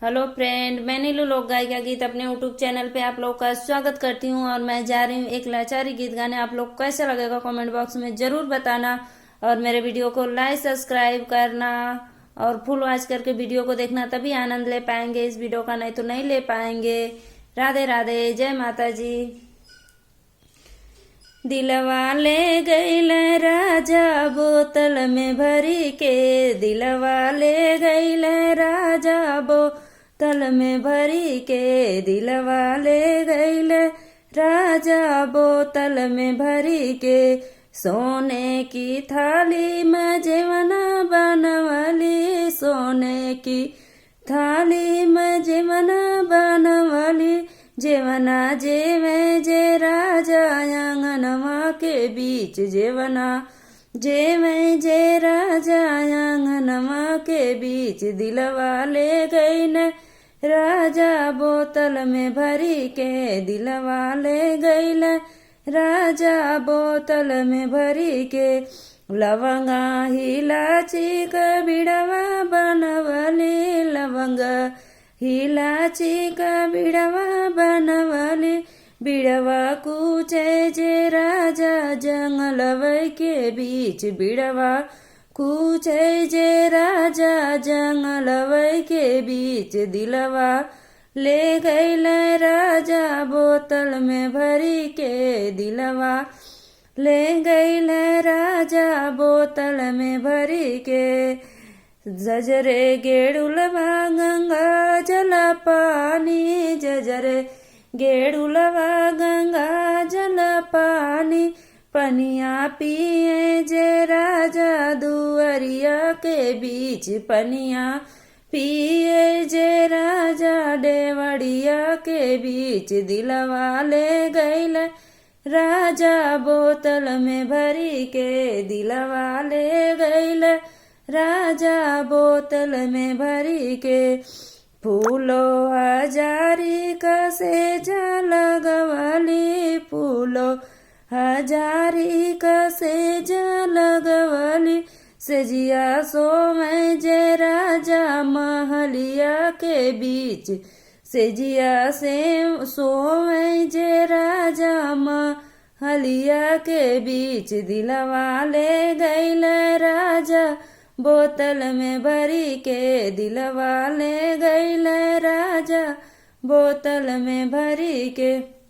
Hello friend, मैं नीलू लोक गायिका गीत अपने यूट्यूब चैनल पे आप लोग का स्वागत करती हूँ। और मैं जा रही हूँ एक लाचारी गीत गाने। आप लोग को कैसा लगेगा कमेंट बॉक्स में जरूर बताना। और मेरे वीडियो को लाइक सब्सक्राइब करना और फुल वॉच करके वीडियो को देखना, तभी आनंद ले पाएंगे इस वीडियो का, नहीं तो नहीं ले पाएंगे। राधे राधे, जय माता जी। दिलवा ले गईल राजा बोतल में भरी के, दिलवा ले गईल राजा बोतल में भरी के, दिलवा ले गईल राजा बोतल में भरी के। सोने की थाली में जेवना बनवाली, सोने की थाली में जेवना बनवाली, जेवना जेवे जे राजा आंगनवा के बीच, जेवना जेवे जे राजा आंगनवा के बीच। दिलवा ले गई न राजा बोतल में भरी के, दिलवा ले गई न राजा बोतल में भरी के। लवंगा हिलाची का बिड़वा बनवली, लवंगा हिलाची का बिड़वा बनवली, बिड़वा कूचे जे राजा जंगलवै के बीच, बिड़वा कूचे जे राजा जंगलवै के बीच। दिलवा ले गईल राजा बोतल में भरी के, दिलवा ले गईल राजा बोतल में भरी के। जजरे गेड़ुलवा गंगा जल पानी, जजरे गेड़ुलवा गंगा जल पानी, पनिया पिए जे राजा दुअरिया के बीच, पनिया पिए जे राजा डेवड़िया के बीच। दिलवा ले गईल राजा बोतल में भरी के, दिलवा ले गईल राजा बोतल में भरी के। फूलो हजारी का सेजा लगवली, फूलो हजारी का सेजा लगवली, सेजिया सोमे जे राजा महलिया के बीच, सेजिया से सोमे जे राजा महलिया के बीच। दिलवा ले गईल राजा बोतल में भरी के, दिलवा ले गईल राजा बोतल में भरी के।